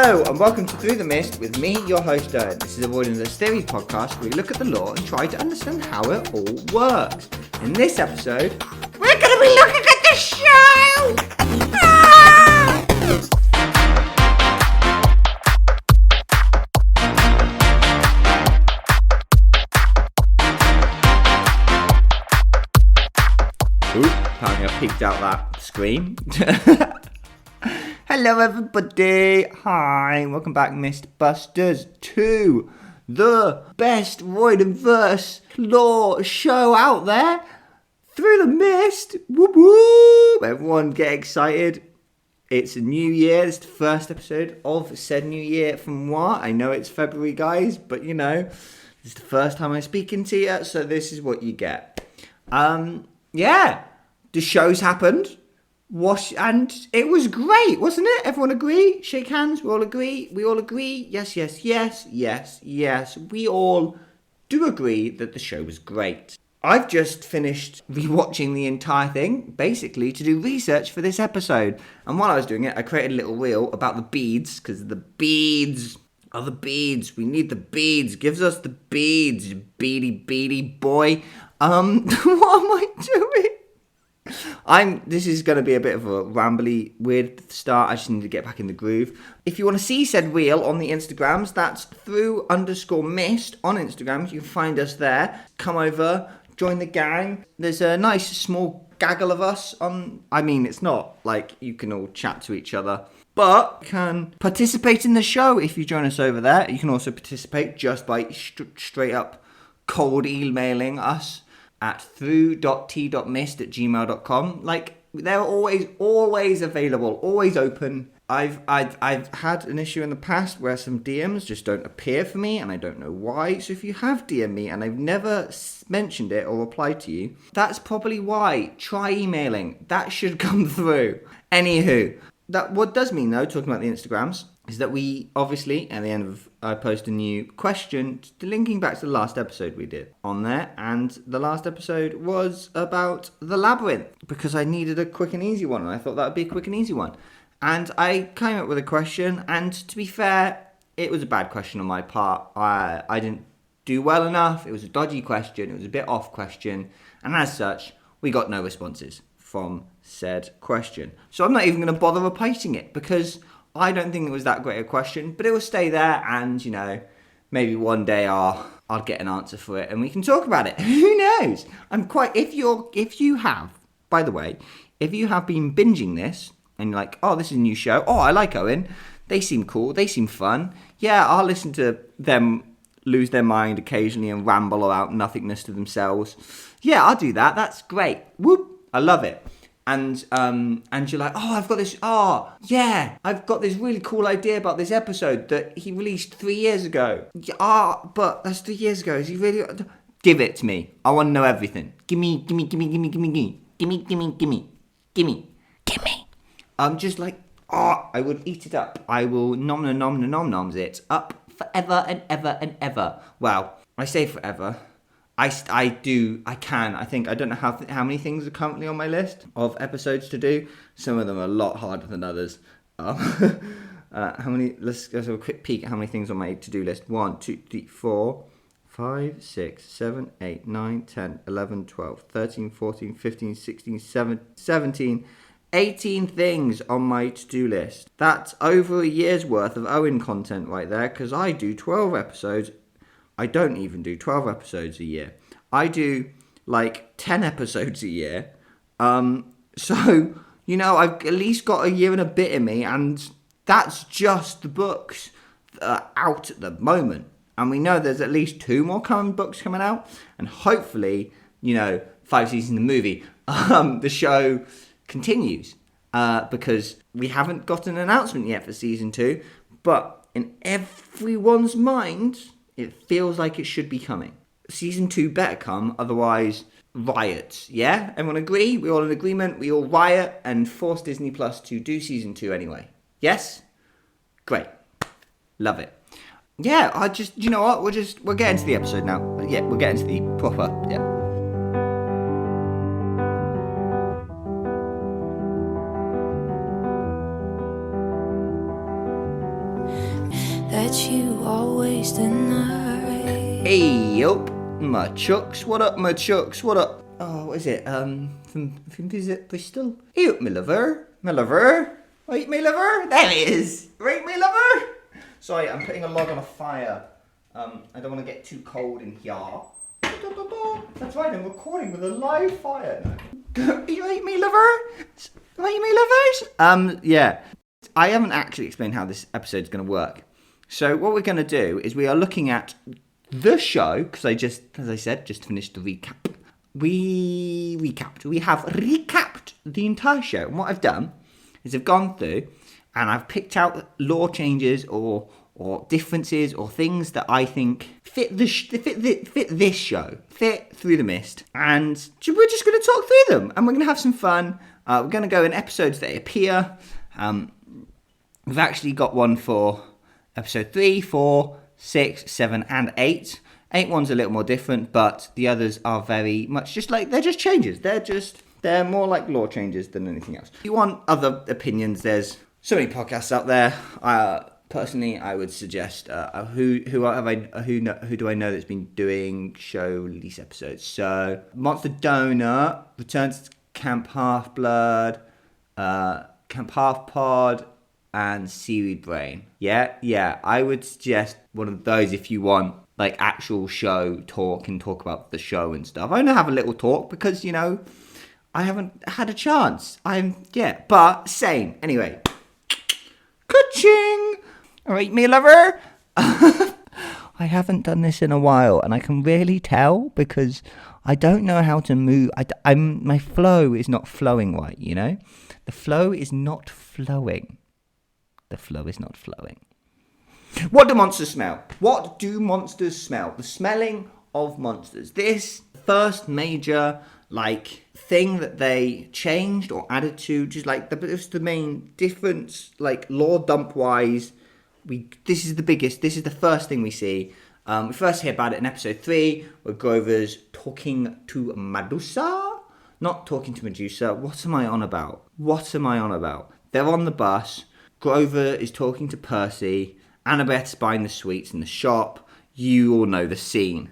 Hello and welcome to Through the Mist with me, your host Owen. This is Avoiding the Theory podcast where we look at the law and try to understand how it all works. In this episode, we're going to be looking at the show! Apparently I peeked out that screen. Hello everybody, hi, welcome back Mistbusters to the best void and verse lore show out there, Through the Mist, whoop whoop, everyone get excited, it's a new year, it's the first episode of said new year from what, I know it's February guys, but you know, this is the first time I'm speaking to you, so this is what you get. Yeah, the show's happened. And it was great, wasn't it? Everyone agree? Shake hands, we all agree? We all agree? Yes. We all do agree that the show was great. I've just finished rewatching the entire thing, basically to do research for this episode. And while I was doing it, I created a little reel about the beads, because the beads are the beads. We need the beads. Gives us the beads, beady boy. What am I doing? This is going to be a bit of a rambly, weird start. I just need to get back in the groove. If you want to see said reel on the Instagrams, that's through_mist on Instagrams. You can find us there. Come over, join the gang. There's a nice small gaggle of us on. I mean, it's not like you can all chat to each other, but you can participate in the show if you join us over there. You can also participate just by straight up cold emailing us at through.t.mist@gmail.com. Like, they're always available, always open. I've had an issue in the past where some DMs just don't appear for me, and I don't know why. So if you have DM'd me and I've never mentioned it or replied to you, that's probably why. Try emailing. That should come through. Anywho, that what does mean though, talking about the Instagrams, is that we obviously, at the end of, I post a new question, linking back to the last episode we did on there, and the last episode was about the labyrinth, because I needed a quick and easy one, and I thought that would be a quick and easy one. And I came up with a question, and to be fair, it was a bad question on my part. I didn't do well enough, it was a dodgy question, it was a bit off question, and as such, we got no responses from said question. So I'm not even going to bother repeating it, because I don't think it was that great a question, but it will stay there, and you know, maybe one day I'll get an answer for it and we can talk about it. Who knows? If you have been binging this and you're like, oh, this is a new show. Oh, I like Owen. They seem cool. They seem fun. Yeah, I'll listen to them lose their mind occasionally and ramble about nothingness to themselves. Yeah, I'll do that. That's great. Whoop. I love it. And you're like, oh, I've got this really cool idea about this episode that he released 3 years ago. But that's 3 years ago. Is he really? Give it to me. I want to know everything. Gimme. I'm just like, I would eat it up. I will noms it up forever and ever and ever. Well, I say forever. I can. I think, I don't know how many things are currently on my list of episodes to do. Some of them are a lot harder than others. How many, let's have a quick peek at how many things on my to-do list. 1, 2, 3, 4, 5, 6, 7, 8, 9, 10, 11, 12, 13, 14, 15, 16, 17, 18 things on my to-do list. That's over a year's worth of Owen content right there, because I do 12 episodes. I don't even do 12 episodes a year. I do like 10 episodes a year. So, you know, I've at least got a year and a bit in me, and that's just the books that are out at the moment. And we know there's at least 2 more books coming out, and hopefully, you know, 5 seasons of the movie. The show continues, because we haven't got an announcement yet for season 2, but in everyone's mind, it feels like it should be coming. Season 2 better come, otherwise riots. Yeah? Everyone agree? We're all in agreement. We all riot and force Disney Plus to do season 2 anyway. Yes? Great. Love it. Yeah, you know what? We're getting to the episode now. Yeah, we're getting to the proper, yeah. that you always deny. Hey, yup, my chucks. What up, my chucks? What up? Oh, what is it? From is it Bristol? Hey up, my lover. My lover. Right, my lover. There it is. Right, my lover. Sorry, I'm putting a log on a fire. I don't want to get too cold in here. That's right, I'm recording with a live fire now. You right, me lover? Right, me lovers? Yeah. I haven't actually explained how this episode is going to work. So what we're going to do is we are looking at the show, because as I said, just finished the recap. We have recapped the entire show. And what I've done is I've gone through and I've picked out lore changes or differences or things that I think fit this show, fit Through the Mist, and we're just going to talk through them, and we're going to have some fun. We're going to go in episodes that appear. We've actually got one for episode 3, 4, 6, 7, and 8. 8 one's a little more different, but the others are very much just like, they're just changes. They're more like lore changes than anything else. If you want other opinions, there's so many podcasts out there. Personally, I would suggest who do I know that's been doing show release episodes? So Monster Donut, Returns to Camp Half Blood, Camp Half Pod, and Seaweed Brain. Yeah. I would suggest one of those if you want like actual show talk and talk about the show and stuff. I want to have a little talk because I haven't had a chance. But same anyway. Ka-ching! All right, me lover. I haven't done this in a while, and I can really tell because I don't know how to move. My flow is not flowing right. The flow is not flowing. What do monsters smell? What do monsters smell? The smelling of monsters. This first major thing that they changed or added to, just it's the main difference, lore dump wise. This is the biggest. This is the first thing we see. We first hear about it in episode 3, where Grover's talking to Medusa. Not talking to Medusa. What am I on about? They're on the bus. Grover is talking to Percy. Annabeth's buying the sweets in the shop. You all know the scene.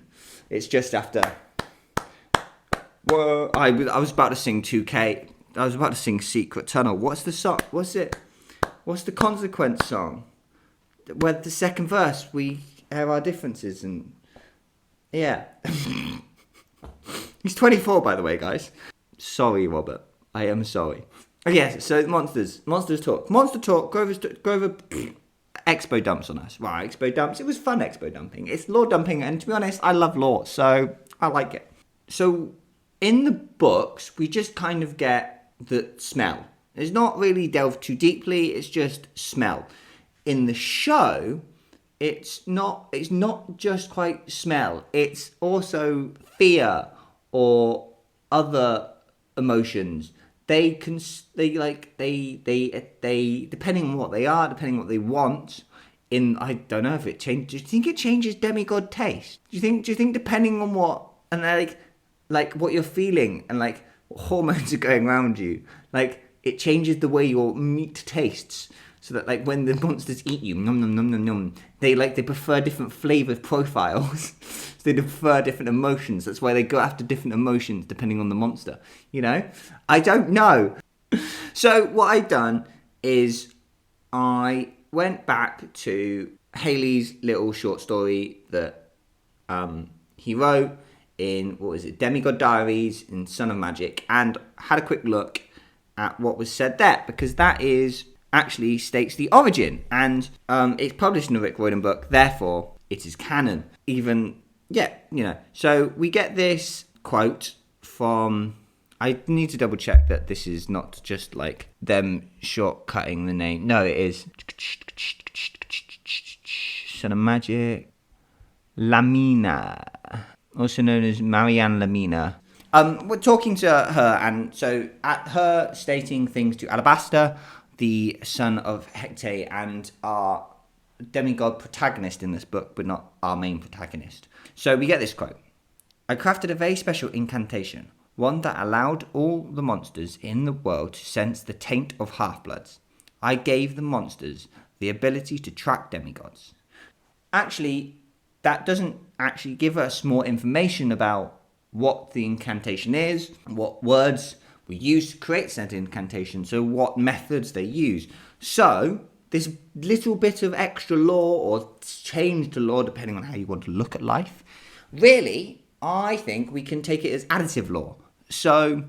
It's just after. Whoa! I was about to sing 2K. I was about to sing Secret Tunnel. What's the song? What's it? What's the Consequence song? Where the second verse we have our differences and yeah. He's 24, by the way, guys. Sorry, Robert. I am sorry. Yes, so monsters talk. Monster talk. Grover expo dumps on us. Right, expo dumps. It was fun expo dumping. It's lore dumping, and to be honest, I love lore, so I like it. So in the books, we just kind of get the smell. It's not really delved too deeply. It's just smell. In the show, it's not just quite smell. It's also fear or other emotions. They depending on what they are, depending on what they want. I don't know if it changes. Do you think it changes demigod taste? Do you think depending on what and like what you're feeling and what hormones are going around you, it changes the way your meat tastes. So that when the monsters eat you, nom nom nom nom nom, they prefer different flavor profiles. So they prefer different emotions. That's why they go after different emotions depending on the monster. I don't know. So what I've done is I went back to Haley's little short story that he wrote in Demigod Diaries in Son of Magic, and had a quick look at what was said there, because that is actually states the origin, and it's published in a Rick Riordan book, therefore it is canon. So we get this quote from, I need to double check that this is not just them shortcutting the name. No, it is Son of Magic, Lamina, also known as Marianne Lamina. We're talking to her, and so at her stating things to Alabaster, the son of Hecate and our demigod protagonist in this book, but not our main protagonist. So we get this quote. I crafted a very special incantation, one that allowed all the monsters in the world to sense the taint of half-bloods. I gave the monsters the ability to track demigods. actually, that doesn't actually give us more information about what the incantation is, what words we use to create said incantation, so what methods they use. So, this little bit of extra lore, or change to lore, depending on how you want to look at life, really, I think we can take it as additive lore. So,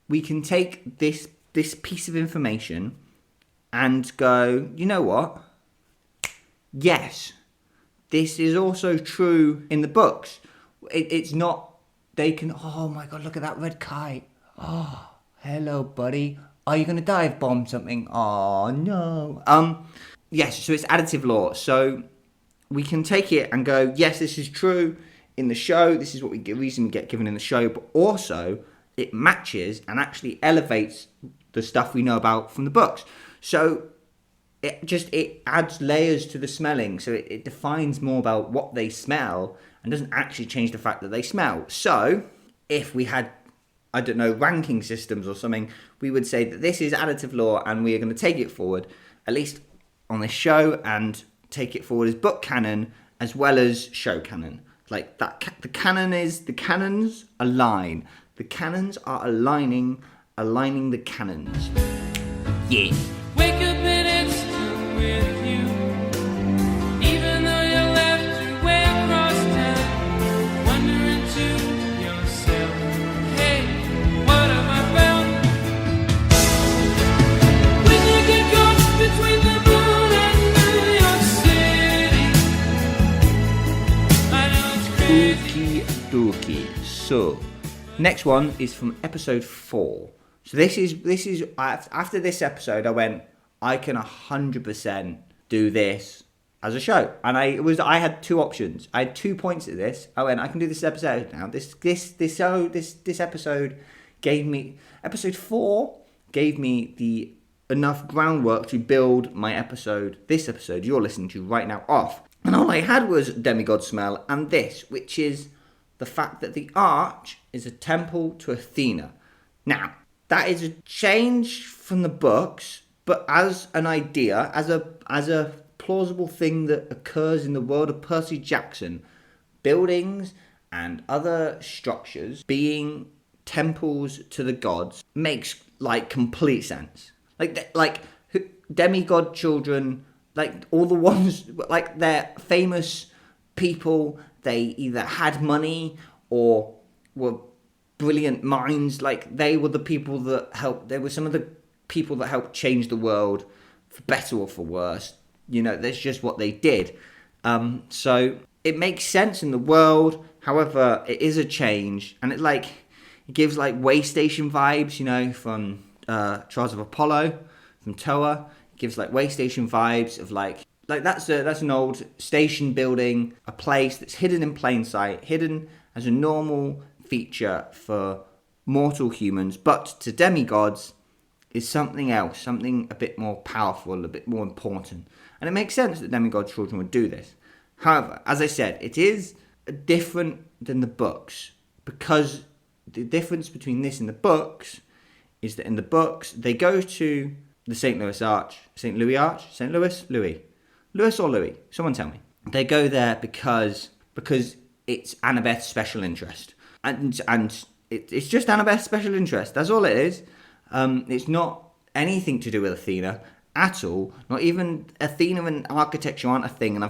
we can take this piece of information and go, you know what? Yes, this is also true in the books. It's not, they can, oh my god, look at that red kite. Oh, hello, buddy. Are you going to dive bomb something? Oh, no. Yes, so it's additive lore. So we can take it and go, yes, this is true in the show. This is what reason we get given in the show. But also, it matches and actually elevates the stuff we know about from the books. So it adds layers to the smelling. So it defines more about what they smell and doesn't actually change the fact that they smell. So if we had, I don't know, ranking systems or something, we would say that this is additive lore and we are going to take it forward, at least on this show, and take it forward as book canon as well as show canon. Like that, the canons align. The canons are aligning the canons. Yeah. Wake up and it's still with you, even though you left your way across town, wondering to yourself, hey, what have I found? When you get caught between the moon and New York City, I know it's crazy. Okie dokie. So, next one is from episode 4. So this is after this episode, I went, I can 100% do this as a show, and I had two options. I had 2 points at this. I went, I can do this episode now. This episode gave me, episode 4 gave me the enough groundwork to build my episode. This episode you're listening to right now off, and all I had was demigod smell and this, which is the fact that the arch is a temple to Athena. Now, that is a change from the books, but as an idea, as a plausible thing that occurs in the world of Percy Jackson, buildings and other structures being temples to the gods makes like complete sense. Like demigod children, like all the ones, like they're famous people. They either had money or were brilliant minds. Like they were the people that helped. They were some of the people that helped change the world for better or for worse. You know, that's just what they did. So it makes sense in the world. However, it is a change, and it gives like way station vibes. You know, from Trials of Apollo, from Toa. It gives like way station vibes of like that's an old station building, a place that's hidden in plain sight, hidden as a normal feature for mortal humans, but to demigods is something else, something a bit more powerful, a bit more important. And it makes sense that demigod children would do this. However, as I said, it is different than the books, because the difference between this and the books is that in the books they go to the St. Louis Arch, Louis or Louis? Someone tell me. They go there because it's Annabeth's special interest, and it's just Annabeth's special interest. That's all it is. It's not anything to do with Athena at all. Not even Athena and architecture aren't a thing. And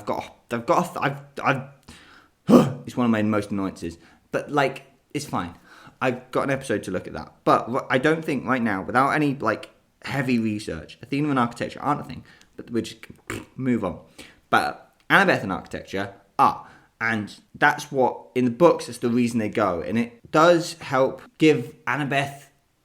it's one of my most annoyances. But like, it's fine. I've got an episode to look at that. But I don't think right now, without any like heavy research, Athena and architecture aren't a thing. But we just move on. But Annabeth and architecture are. And that's what, in the books, that's the reason they go. And it does help give Annabeth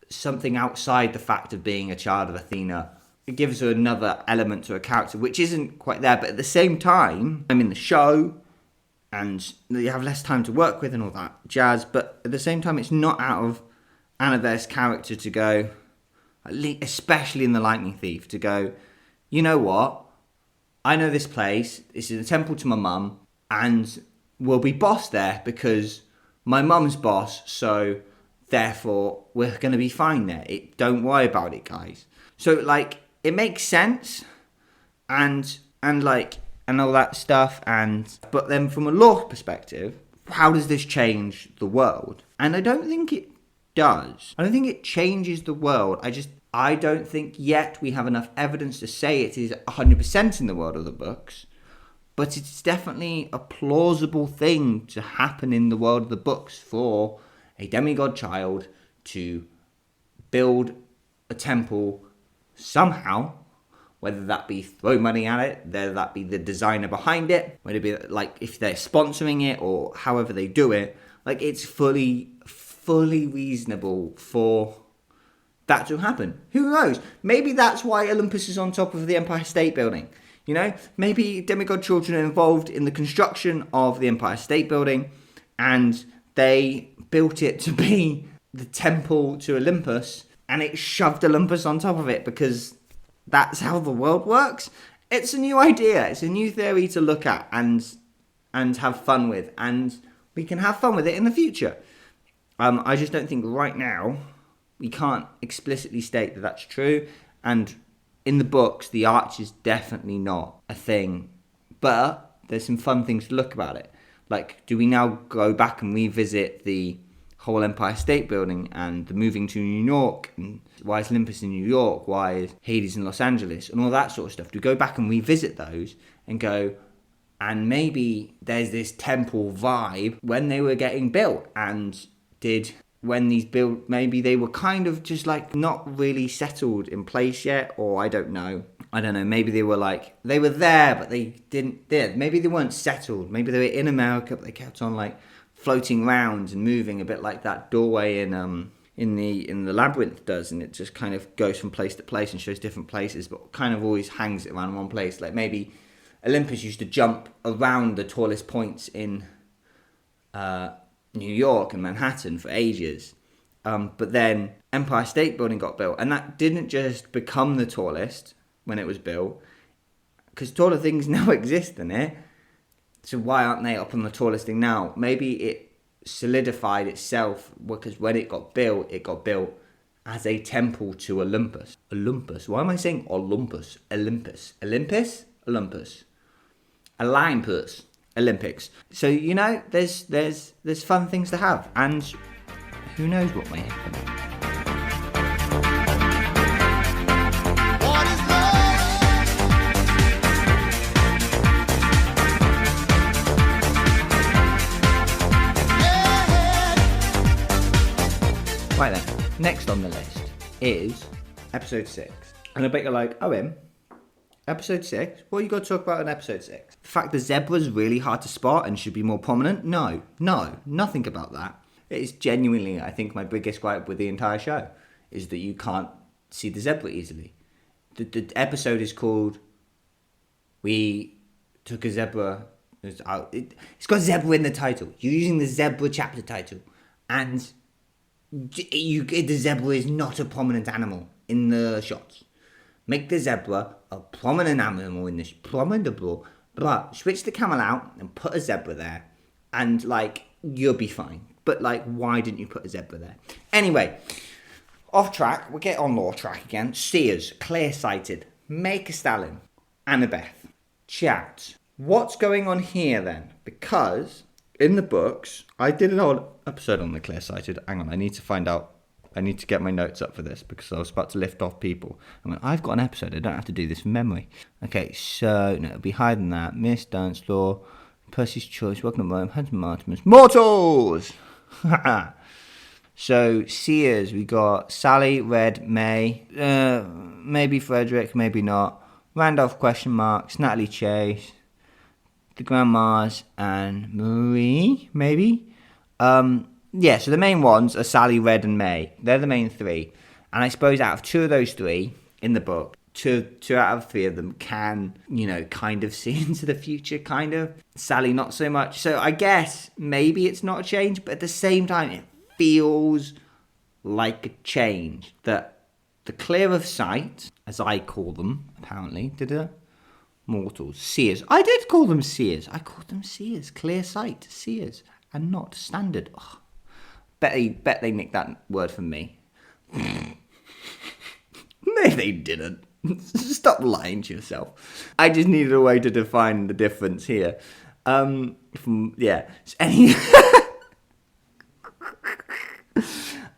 something outside the fact of being a child of Athena. It gives her another element to her character, which isn't quite there. But at the same time, I'm in the show, and you have less time to work with and all that jazz. But at the same time, it's not out of Annabeth's character to go, especially in The Lightning Thief, to go, you know what? I know this place. This is a temple to my mum, and we'll be boss there because my mum's boss. So therefore, we're going to be fine there. Don't worry about it, guys. So like, it makes sense, and like and all that stuff. But then from a lore perspective, how does this change the world? And I don't think it does. I don't think it changes the world. I don't think yet we have enough evidence to say it is 100% in the world of the books. But it's definitely a plausible thing to happen in the world of the books for a demigod child to build a temple somehow, whether that be throw money at it, whether that be the designer behind it, whether it be like if they're sponsoring it or however they do it. Like, it's fully reasonable for that to happen. Who knows? Maybe that's why Olympus is on top of the Empire State Building. You know, maybe demigod children are involved in the construction of the Empire State Building, and they built it to be the temple to Olympus, and it shoved Olympus on top of it because that's how the world works. It's a new idea. It's a new theory to look at and have fun with, and we can have fun with it in the future. I just don't think right now we can't explicitly state that that's true, and in the books, the arch is definitely not a thing. But there's some fun things to look about it. Like, do we now go back and revisit the whole Empire State Building and the moving to New York? And why is Olympus in New York? Why is Hades in Los Angeles? And all that sort of stuff. Do we go back and revisit those and go, and maybe there's this temple vibe when they were getting built, and when these built, maybe they were kind of just like not really settled in place yet, or I don't know, maybe they were there but they maybe they weren't settled, maybe they were in America but they kept on like floating around and moving, a bit like that doorway in the labyrinth does, and it just kind of goes from place to place and shows different places but kind of always hangs it around one place. Like, maybe Olympus used to jump around the tallest points in New York and Manhattan for ages, but then Empire State Building got built, and that didn't just become the tallest when it was built, because taller things now exist in it. So why aren't they up on the tallest thing now? Maybe it solidified itself because when it got built as a temple to Olympus. Olympus. Why am I saying Olympus? Olympus. Olympus? Olympus. Olympus. Olympics. So, you know, there's fun things to have, and who knows what may happen. What is love? Yeah. Right then, next on the list is episode 6. And I bet you're like, Owen, episode 6? What you got to talk about in episode 6? The fact the zebra's really hard to spot and should be more prominent? No, nothing about that. It is genuinely, I think, my biggest gripe with the entire show, is that you can't see the zebra easily. The episode is called We Took a Zebra. It's got zebra in the title. You're using the zebra chapter title, and the zebra is not a prominent animal in the shots. Make the zebra a prominent animal in this but switch the camel out and put a zebra there, and like, you'll be fine. But like, why didn't you put a zebra there? Anyway, off track. We'll get on lore track again. Seers, clear-sighted, make a Stalin, Annabeth, chat. What's going on here then? Because in the books, I did an whole episode on the clear-sighted. Hang on, I need to get my notes up for this because I was about to lift off people. I mean, I've got an episode. I don't have to do this from memory. Okay, so no, it'll be higher than that. Miss Dance Law, Percy's Choice, Welcome to Rome, Hunter Martimus, Mortals. So Seers, we got Sally, Red, May, maybe Frederick, maybe not. Randolph ? Natalie Chase, the Grandmas, and Marie, maybe. Yeah, so the main ones are Sally, Red, and May. They're the main 3. And I suppose out of 2 of those 3 in the book, two out of 3 of them can, you know, kind of see into the future, kind of. Sally, not so much. So I guess maybe it's not a change, but at the same time, it feels like a change. That the clear of sight, as I call them, apparently, mortals, seers. I did call them seers. I called them seers. Clear sight, seers, and not standard. Ugh. Bet they nicked that word from me. No, they didn't. Stop lying to yourself. I just needed a way to define the difference here. So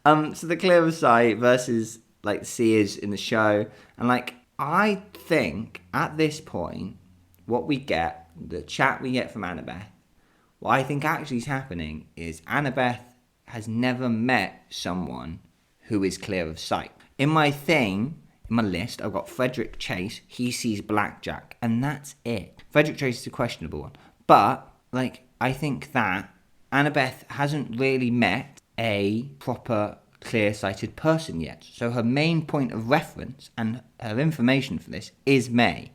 the clear of sight versus like the seers in the show, and like I think at this point, what we get, the chat we get from Annabeth, what I think actually is happening is Annabeth has never met someone who is clear of sight. In my list, I've got Frederick Chase. He sees blackjack, and that's it. Frederick Chase is a questionable one, but like I think that Annabeth hasn't really met a proper clear-sighted person yet. So her main point of reference and her information for this is May.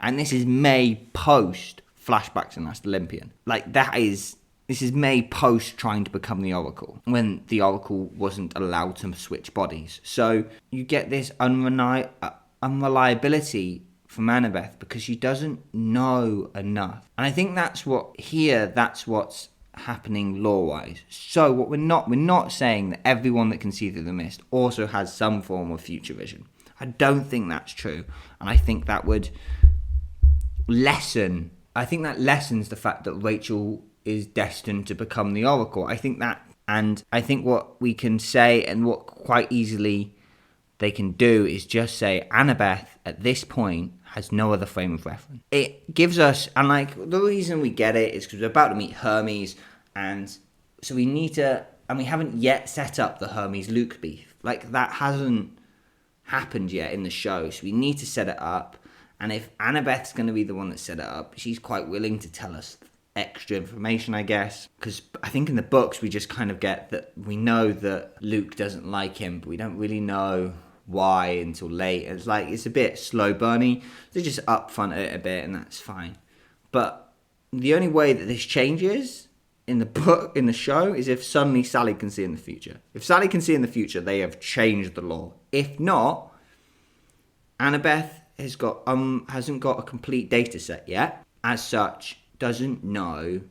And this is May post flashbacks in Last Olympian. Like this is May post trying to become the Oracle, when the Oracle wasn't allowed to switch bodies. So you get this unreliability from Annabeth because she doesn't know enough. And I think that's what's happening lore-wise. So what we're not saying that everyone that can see through the mist also has some form of future vision. I don't think that's true, and I think that would lessens the fact that Rachel is destined to become the Oracle. I think what we can say, and what quite easily they can do, is just say Annabeth at this point has no other frame of reference. It gives us, and like the reason we get it is because we're about to meet Hermes, and so we need to, and we haven't yet set up the Hermes-Luke beef. Like that hasn't happened yet in the show, so we need to set it up. And if Annabeth's going to be the one that set it up, she's quite willing to tell us extra information, I guess. Because I think in the books we just kind of get that we know that Luke doesn't like him, but we don't really know why until late. It's a bit slow burny. They just upfront it a bit, and that's fine. But the only way that this changes in the show is if suddenly Sally can see in the future. If Sally can see in the future, they have changed the law. If not, Annabeth hasn't got a complete data set yet. As such, doesn't know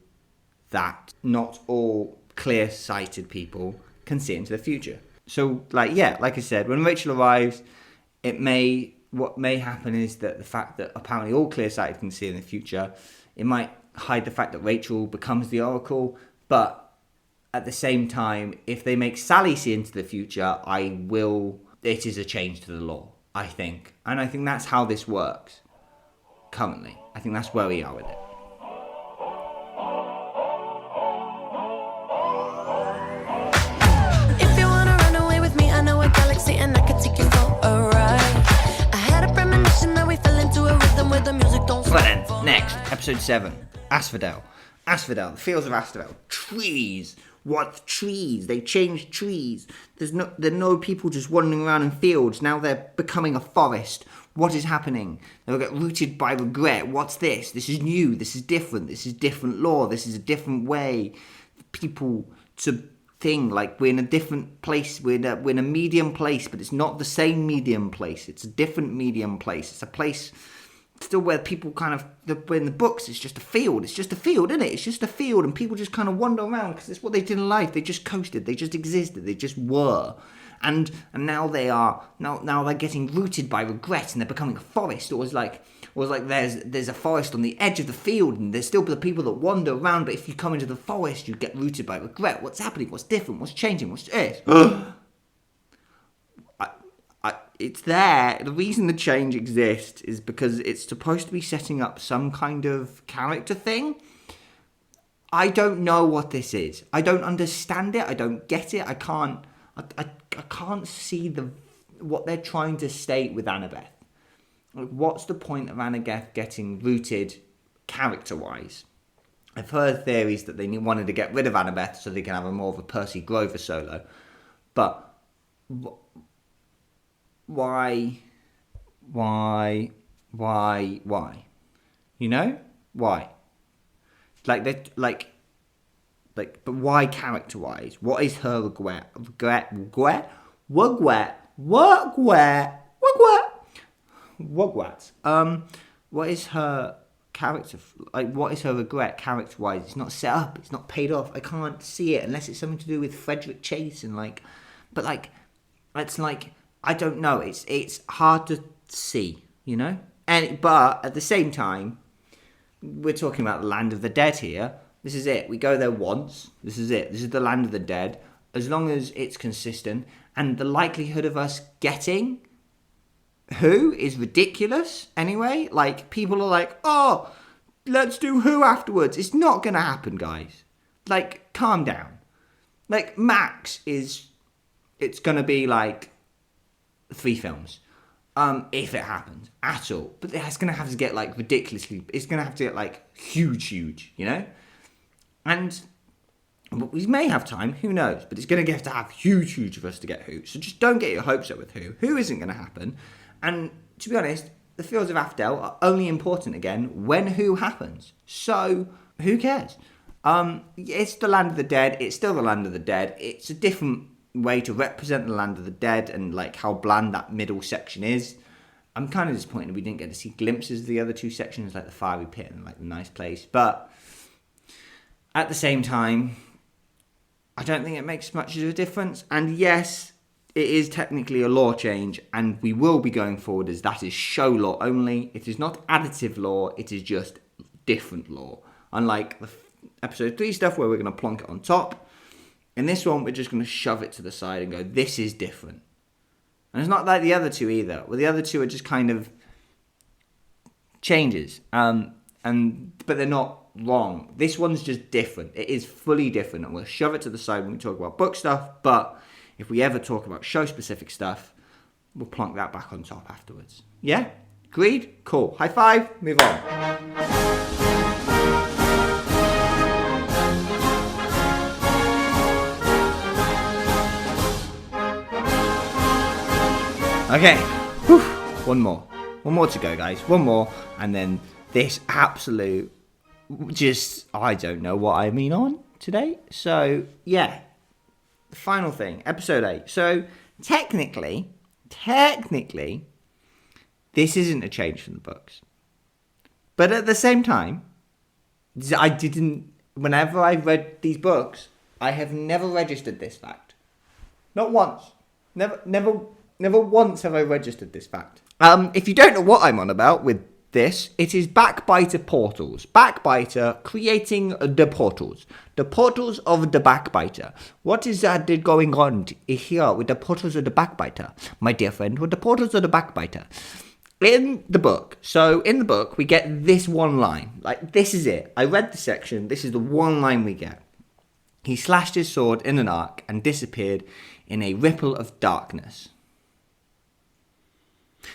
that not all clear-sighted people can see into the future. So, like I said, when Rachel arrives, what may happen is that the fact that apparently all clear-sighted can see in the future, it might hide the fact that Rachel becomes the Oracle, but at the same time, if they make Sally see into the future, it is a change to the law, I think. And I think that's how this works currently. I think that's where we are with it. If you wanna run away with me, I know a galaxy and I can take you for a ride. I had a premonition that we fell into a rhythm where the music don't stop. But then, next, episode 7, Asphodel, the fields of Asphodel. Trees. What trees? They changed trees. There are no people just wandering around in fields. Now they're becoming a forest. What is happening? They'll get rooted by regret. What's this? This is new. This is different. This is different lore. This is a different way for people to think. Like we're in a different place. We're in a medium place, but it's not the same medium place. It's a different medium place. It's a place still where people kind of, in the books, it's just a field. It's just a field, isn't it? It's just a field, and people just kind of wander around because it's what they did in life. They just coasted. They just existed. They just were. And now they're getting rooted by regret, and they're becoming a forest. It was like there's a forest on the edge of the field, and there's still the people that wander around. But if you come into the forest, you get rooted by regret. What's happening? What's different? What's changing? What's this? It's there. The reason the change exists is because it's supposed to be setting up some kind of character thing. I don't know what this is. I don't understand it. I don't get it. I can't see what they're trying to state with Annabeth. Like, what's the point of Annabeth getting rooted character-wise? I've heard theories that they wanted to get rid of Annabeth so they can have more of a Percy Grover solo. But why? You know? Why? But why character-wise? What is her regret? What is her character? Like, what is her regret character-wise? It's not set up. It's not paid off. I can't see it unless it's something to do with Frederick Chase and it's I don't know. It's hard to see. you know? But at the same time, we're talking about the land of the dead here. This is it. We go there once. This is it. This is the land of the dead. As long as it's consistent, and the likelihood of us getting Who is ridiculous anyway. Like, people are like, oh, let's do Who afterwards. It's not going to happen, guys. Like, calm down. Like, max is, it's going to be like 3 films. If it happens at all. But it's going to have to get like ridiculously, it's going to have to get like huge, you know? And we may have time, who knows? But it's going to have to have huge for us to get Who. So just don't get your hopes up with Who. Who isn't going to happen. And to be honest, the Fields of Aphrodite are only important again when Who happens. So who cares? It's the land of the dead. It's still the land of the dead. It's a different way to represent the land of the dead and like how bland that middle section is. I'm kind of disappointed we didn't get to see glimpses of the other 2 sections, like the fiery pit and like the nice place. But at the same time, I don't think it makes much of a difference. And yes, it is technically a lore change, and we will be going forward as that is show lore only. It is not additive lore, it is just different lore. Unlike the episode 3 stuff where we're going to plonk it on top. In this one, we're just going to shove it to the side and go, this is different. And it's not like the other 2 either. Well, the other 2 are just kind of changes. But they're not wrong. This one's just different. It is fully different. And we'll shove it to the side when we talk about book stuff. But if we ever talk about show-specific stuff, we'll plonk that back on top afterwards. Yeah? Agreed? Cool. High five. Move on. Okay, whew. One more to go, guys. One more, and then this absolute, just, I don't know what I mean on today. So, yeah, the final thing, episode 8. So, technically, this isn't a change from the books. But at the same time, whenever I've read these books, I have never registered this fact. Not once. Never once have I registered this fact. If you don't know what I'm on about with this, it is Backbiter portals. Backbiter creating the portals. The portals of the Backbiter. What is that going on here with the portals of the Backbiter, my dear friend? With the portals of the Backbiter. In the book, we get this one line. Like, this is it. I read the section. This is the one line we get. He slashed his sword in an arc and disappeared in a ripple of darkness.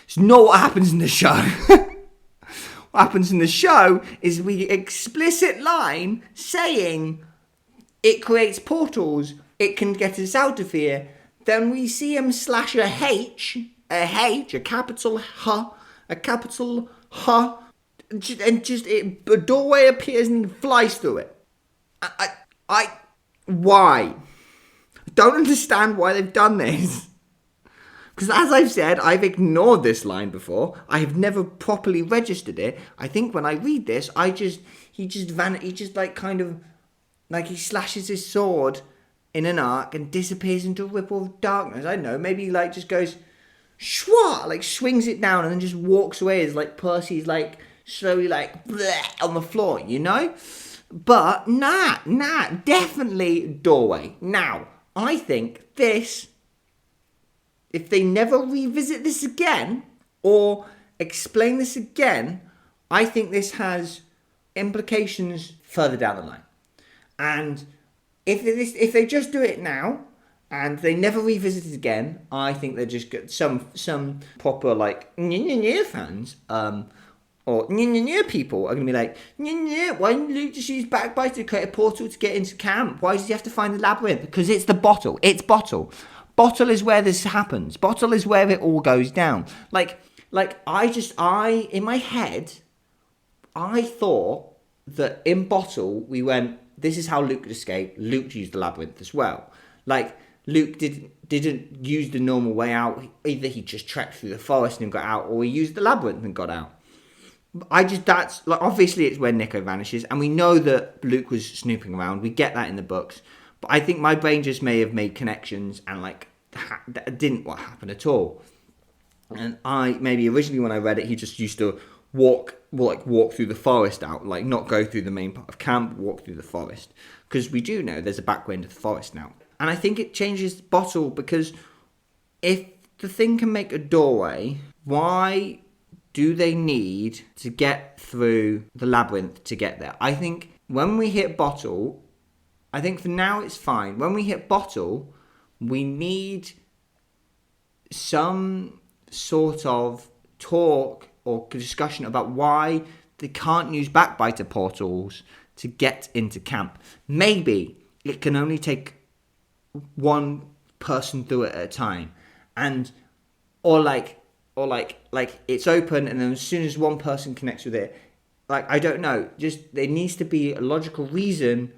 It's not what happens in the show. What happens in the show is we explicit line saying it creates portals, it can get us out of here. Then we see him slash a capital H, and just a doorway appears and he flies through it. Why? I don't understand why they've done this. Because as I've said, I've ignored this line before. I have never properly registered it. I think when I read this, he slashes his sword in an arc and disappears into a ripple of darkness. I don't know, maybe he like just goes, shwa, like swings it down and then just walks away as like Percy's like slowly like bleh, on the floor, you know? But nah, definitely doorway. Now, I think this, if they never revisit this again or explain this again, I think this has implications further down the line. And if they just do it now and they never revisit it again, I think they're just get some proper like fans or people are going to be like, why didn't Luke just use Backbiter to create a portal to get into camp? Why does he have to find the labyrinth? Because it's the bottle. It's Bottle. Bottle is where this happens. Bottle is where it all goes down. In my head, I thought that in Bottle, we went, this is how Luke could escape. Luke used the labyrinth as well. Like, Luke didn't use the normal way out. Either he just trekked through the forest and got out, or he used the labyrinth and got out. That's, like, obviously it's where Nico vanishes, and we know that Luke was snooping around. We get that in the books. But I think my brain just may have made connections and, like, that didn't what happened at all. And maybe originally when I read it, he just used to walk through the forest out, like not go through the main part of camp, walk through the forest. Because we do know there's a back way into the forest now. And I think it changes Bottle, because if the thing can make a doorway, why do they need to get through the labyrinth to get there? I think when we hit Bottle, I think for now it's fine. When we hit Bottle, we need some sort of talk or discussion about why they can't use backbiter portals to get into camp. Maybe it can only take one person through it at a time, and or like it's open, and then as soon as one person connects with it, like, I don't know, just there needs to be a logical reason,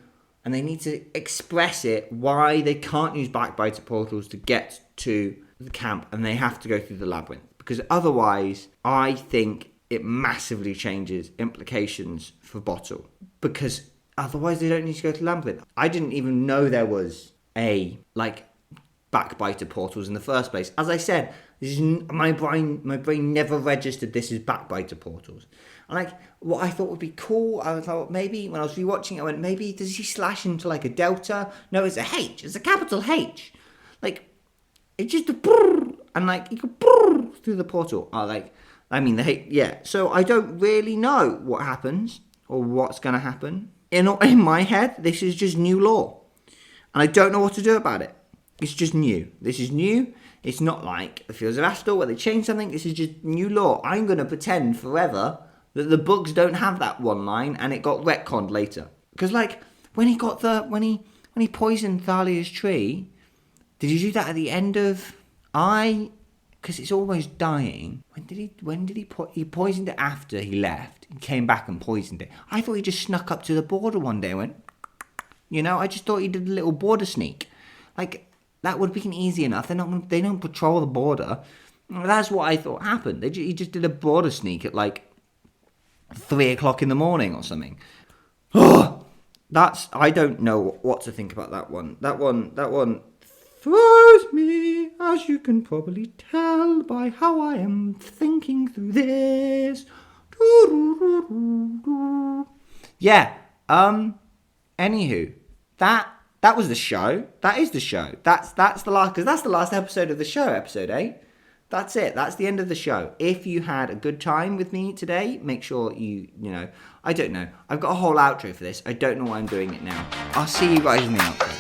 and they need to express it why they can't use backbiter portals to get to the camp, and they have to go through the labyrinth. Because otherwise, I think it massively changes implications for Bottle. Because otherwise, they don't need to go to the labyrinth. I didn't even know there was backbiter portals in the first place. As I said, this is my brain never registered this as backbiter portals. And what I thought would be cool, I thought maybe when I was rewatching it, I went, maybe does he slash into a delta? No, it's a H. It's a capital H. It's just a brrr, and you go brrr through the portal. The H, yeah. So I don't really know what happens or what's going to happen. In my head, this is just new lore, and I don't know what to do about it. It's just new. This is new. It's not like the Fields of Astor where they change something. This is just new lore. I'm going to pretend forever that the books don't have that one line and it got retconned later. Because when he poisoned Thalia's tree, did he do that at the end of because it's almost dying. When did he poisoned it after he left? He came back and poisoned it. I thought he just snuck up to the border one day and went, I just thought he did a little border sneak. That would be easy enough. They don't patrol the border. That's what I thought happened. He just did a border sneak at 3:00 in the morning or something. I don't know what to think about that one. That one throws me, as you can probably tell by how I am thinking through this. Yeah. Anywho, that was the show. That is the show. That's the last, because that's the last episode of the show, episode 8. That's it. That's the end of the show. If you had a good time with me today, make sure I don't know. I've got a whole outro for this. I don't know why I'm doing it now. I'll see you guys in the outro.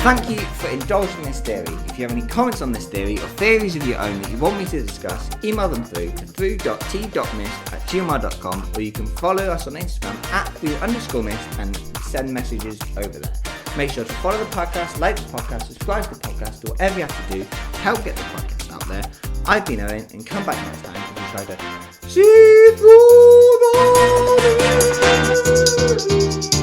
Thank you for indulging this theory. If you have any comments on this theory or theories of your own that you want me to discuss, email them through to through.t.mist@gmail.com, or you can follow us on Instagram @through_mist and send messages over there. Make sure to follow the podcast, like the podcast, subscribe to the podcast, do whatever you have to do to help get the podcast out there. I've been Owen, and come back next time and try to see through the